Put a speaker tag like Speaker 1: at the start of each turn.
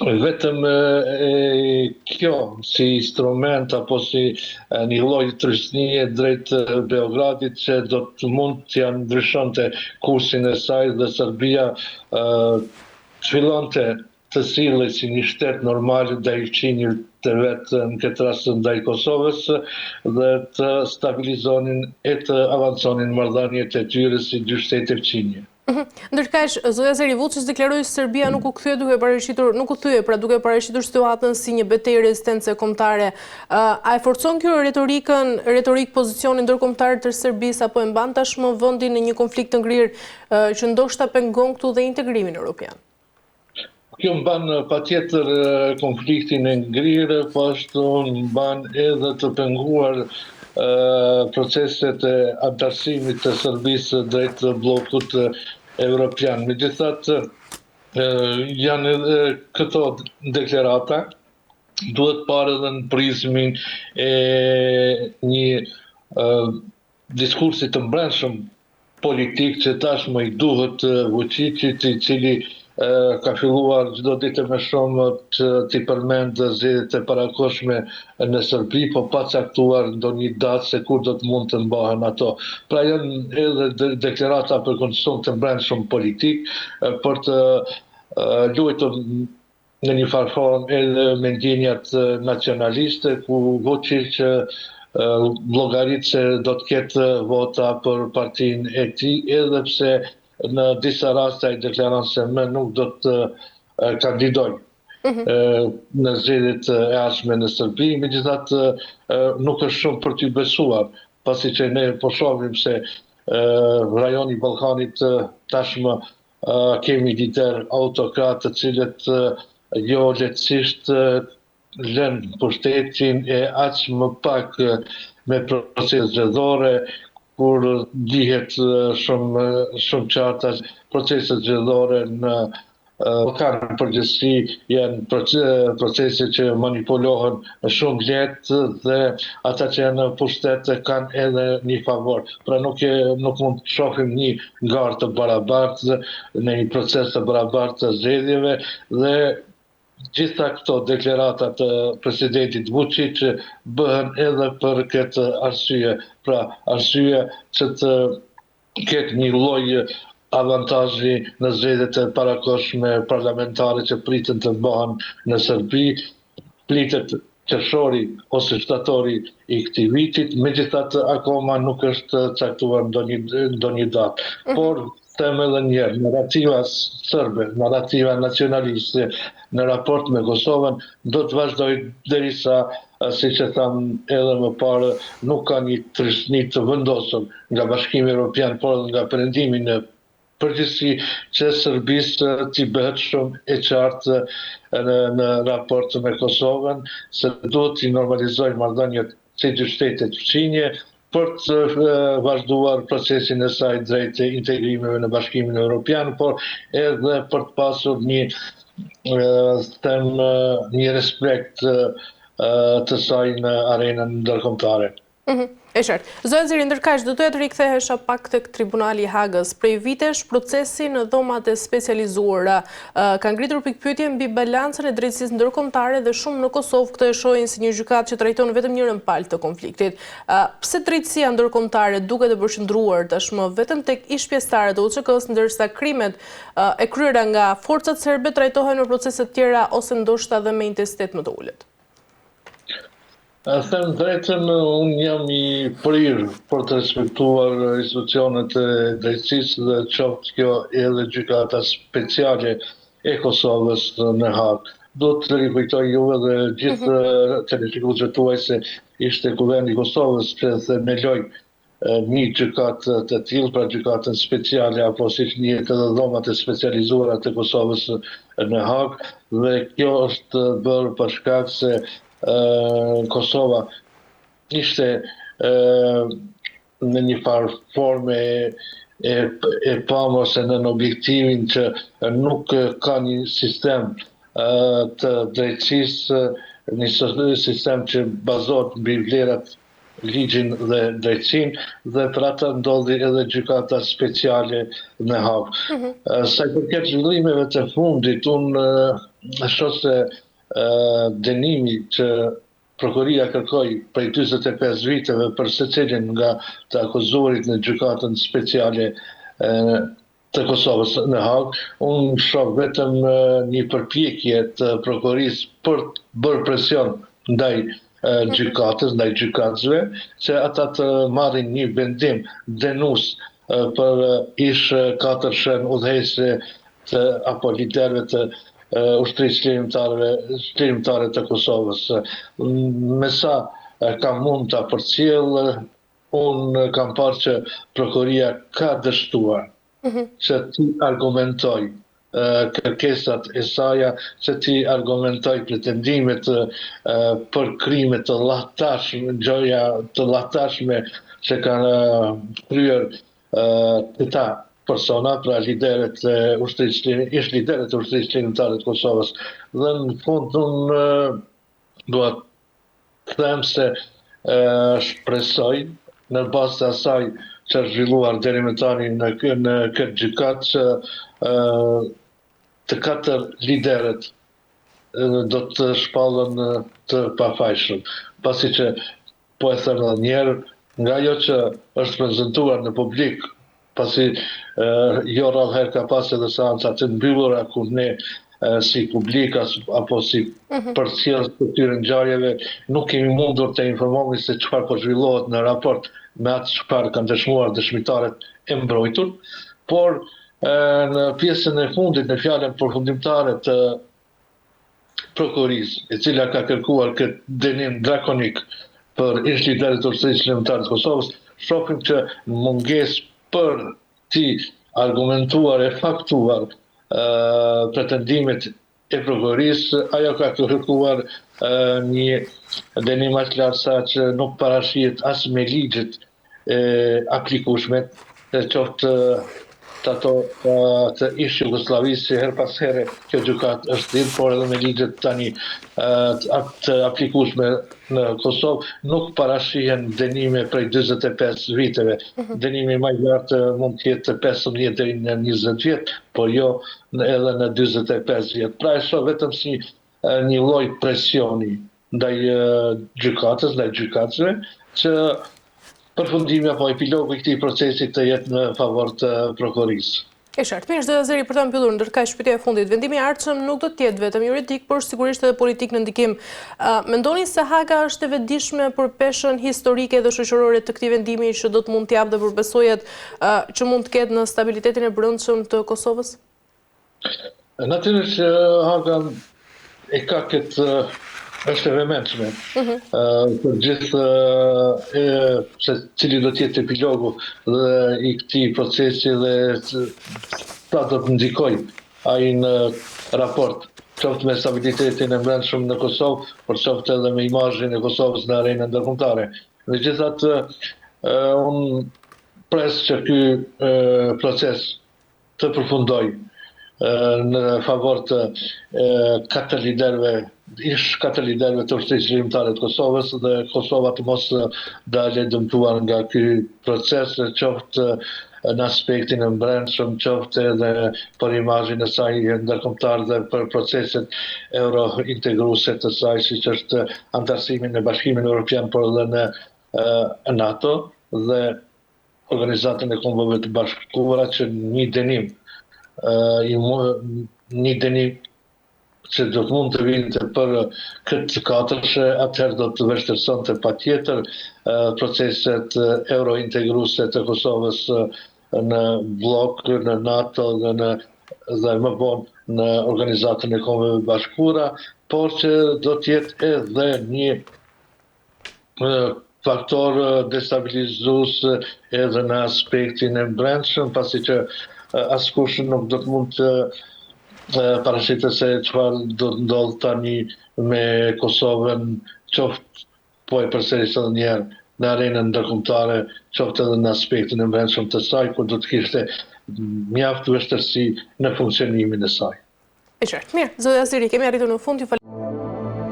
Speaker 1: Vetëm kjo si instrument apo si një lloj trysnie drejt Beogradit që do të mund t'ja ndryshonte kursin e saj dhe Serbia fillonte të sillej si një shtet normal ndaj fqinjit të vetë në këtë rast ndaj Kosovës dhe të stabilizonin e të avanconin marrëdhëniet e tyre si dy shtete fqinje.
Speaker 2: Ndërkaq, zotja Zeri Vučić deklaroi se Serbia nuk u kthye duke paraqititur situatën si një betejë rezistence kombëtare. A e forcon kjo retorik pozicionin ndërkombëtar të Serbisë apo e mban tashmë vendin në një konflikt të ngrirë që ndoshta pengon këtu dhe integrimin evropian?
Speaker 1: Kjo mban patjetër konfliktin e ngrirë, po ashtu mban edhe të penguar proceset e antarësimit të Serbisë drejt bllokut evropian. Megjithatë, janë edhe këto deklarata, duhet parë edhe në prizmin e një diskursi të brendshëm politik që tashmë i duhet Vučićit, i cili ka filluar çdo ditë më shumë t'i përmend zgjedhjet e parakohshme në Serbi, po pa caktuar ndonjë datë se kur do të mund të mbahen ato. Pra janë edhe deklarata për konsum të brendshëm politik, për të luajtur në një farë formë edhe me ndjenjat nacionaliste, ku Vučić llogarit se do të ketë vota për partinë e tij, edhe pse në disa raste ai deklaron se më nuk do të kandidoj në zgjedhjet e ardhshme në Serbi. Megjithatë, nuk është shumë për t'y besuar, pasi që ne po shohim se rajoni i Ballkanit tashmë kemi lider autokratë të cilët jo lehtësisht lënë pushtetin e aq më pak me procese zgjedhore, kur dihet shumë qartë proceset zgjedhore në Ballkanin përgjithësi janë procese që manipulohen shumë lehtë dhe ata që janë në pushtet kanë edhe një favor. Pra nuk mund të shohim një garë të barabartë në një proces të barabartë të zgjedhjeve dhe gjitha këto deklarata të presidentit Vučić bëhen edhe për këtë arsye, pra arsye që të ketë një lloj avantazhi në zgjedhjet e parakohshme parlamentare që priten të bëhen në Serbi, pritet qershori ose shtatori i këtij vitit, megjithatë akoma nuk është caktuar ndonjë datë. Por them edhe një herë, narrativa serbe, narrativa nacionaliste në raport me Kosovën do të vazhdojë derisa, siç e tham edhe më parë, nuk ka një trishni të vendosur nga Bashkimi Evropian, por nga perëndimi në përgjithësi që Serbisë t'i bëhet shumë e qartë në raport me Kosovën, se duhet t'i normalizojë marrëdhëniet si dy shtetet fqinje, për të vazhduar procesin e saj drejt integrimeve në Bashkimin Evropian, por edhe për të pasur një respekt të saj në arenën ndërkombëtare.
Speaker 2: E qartë. Zotja Zeri, ndërkaq do të rikthehesha pak tek Tribunali i Hagës. Prej vitesh procesi në dhomat e specializuara ka ngritur pikpyetje mbi balancën e drejtësisë ndërkombëtare dhe shumë në Kosovë këtë e shohin si një gjykatë që trajton vetëm njërin palë të konfliktit. Pse drejtësia ndërkombëtare duket e përqendruar tashmë vetëm tek ish-pjesëtarët e UÇK-s, ndërsa krimet e kryera nga forcat serbe trajtohen në procese të tjera ose ndoshta edhe me intensitet më të ulët?
Speaker 1: Them drejtën, unë jam i prirë për të respektuar institucionet e drejtësisë dhe qoftë kjo edhe gjykata speciale e Kosovës në Hagë. Do të rikujtoj juve dhe gjithë teleshikuesve tuaj se ishte kuvendi i Kosovës që themeloi një gjykatë të tillë, pra gjykatën speciale apo siç njihet edhe dhomat e specializuara të Kosovës në Hagë, dhe kjo është bërë për shkak se Kosova ishte në një farë forme e pamur se në objektivin që nuk ka një sistem të drejtësisë, një sistem që bazohet mbi vlerat ligjin dhe drejtësinë dhe për ata ndodhi edhe gjykata speciale në Hagë. Sa i përket zhvillimeve të fundit, unë shoh se dënimi që prokuria kërkoi prej 45 viteve për secilin nga të akuzuarit në gjykatën speciale të Kosovës në Hagë, unë shoh vetëm një përpjekje të prokurisë për të bërë presion ndaj gjykatës, ndaj gjykatësve, që ata të marrin një vendim dënues për ish 4 shën udhëheqëse apo liderëve të ushtrisë çlirimtare të Kosovës. Me sa kam mund ta përcjell, unë kam parë që prokuria ka dështuar që ti argumentoj kërkesat e saja, që ti argumentoj pretendimet për krime të llahtarshme, gjoja të llahtarshme që kanë kryer këta persona, pra liderët e ushtrisë çlirimtare të Kosovës. Dhe në fund unë dua të them se shpresoj në bazë të asaj që është zhvilluar deri më tani në këtë gjykatë që të 4 liderët do të shpallen të pafajshëm. Pasi që, po e them edhe një herë, nga ajo që është prezantuar në publik, pasi jo rrallëherë ka pas edhe seanca të mbyllura ku ne si publik apo si përcjellës të këtyre ngjarjeve nuk kemi mundur të informohemi se çfarë po zhvillohet në raport me atë çfarë kanë dëshmuar dëshmitarët e mbrojtur, por në pjesën e fundit, në fjalën përfundimtare të prokurisë, e cila ka kërkuar këtë dënim drakonik për ish liderët e ushtrisë çlirimtare të Kosovës, shohim që mungesë për ti argumentuar e faktuar pretendimet e prokurisë, ajo ka kërkuar një dënim aq lartë sa që nuk parashihet as me ligjet aplikueshme, qoftë të ato të ish Jugosllavisë, her pas here kjo gjykatë është dhënë, por edhe me ligjet tani të aplikueshme në Kosovë nuk parashihen dënime prej 45 viteve. Dënimi më i lartë mund të jetë 15 deri në 20 vjet, por jo edhe në 45 vjet. Pra e shoh vetëm si një lloj presioni ndaj gjykatës, ndaj gjykatësve, që përfundimi apo epilogu i këtij procesi të jetë në favor të prokurisë.
Speaker 2: E qartë, mirë, zoti Azeri, për ta mbyllur, ndërkaq pyetja e fundit, vendimi i ardhshëm nuk do të jetë vetëm juridik, por sigurisht edhe politik në ndikim. Mendoni se Haga është e vetëdijshme për peshën historike dhe shoqërore të këtij vendimi që do të mund të japë dhe përbesojet që mund të ketë në stabilitetin e brendshëm të Kosovës?
Speaker 1: Natyrisht Haga e ka këtë është e vëmendshme për gjithë se cili do të jetë epilogu dhe i këtij procesi dhe sa do të ndikojë ai në raport, qoftë me stabilitetin e brendshëm në Kosovë, por qoftë edhe me imazhin e Kosovës në arenën ndërkombëtare. Megjithatë, unë pres që ky proces të përfundojë në favor të 4 liderëve të ushtrisë çlirimtare të Kosovës dhe Kosova të mos dalë dëmtuar nga ky proces, qoftë në aspektin e brendshëm, qoftë edhe për imazhin e saj ndërkombëtar dhe për proceset eurointegruese të saj, siç është antarësimi në Bashkimin Evropian, por edhe në NATO dhe Organizatën e Kombeve të Bashkuara, që një dënim që do të mund të vinte për këtë 4, atëherë do të vështirësonte patjetër proceset eurointegruese të Kosovës në blok, në NATO dhe më vonë në Organizatën e Kombeve Bashkuara, por që do të jetë edhe një faktor destabilizues edhe në aspektin e brendshëm, pasi që askush nuk do të mund të parashitet se çfarë do të ndodhë tani me Kosovën, qoftë po e përsëris edhe një herë në arenën ndërkombëtare, qoftë edhe në aspektin e brendshëm të saj, ku do të kishte mjaft vështirësi në funksionimin e saj.
Speaker 2: E qartë, mirë, zoti Azeri, kemi arritur në fund.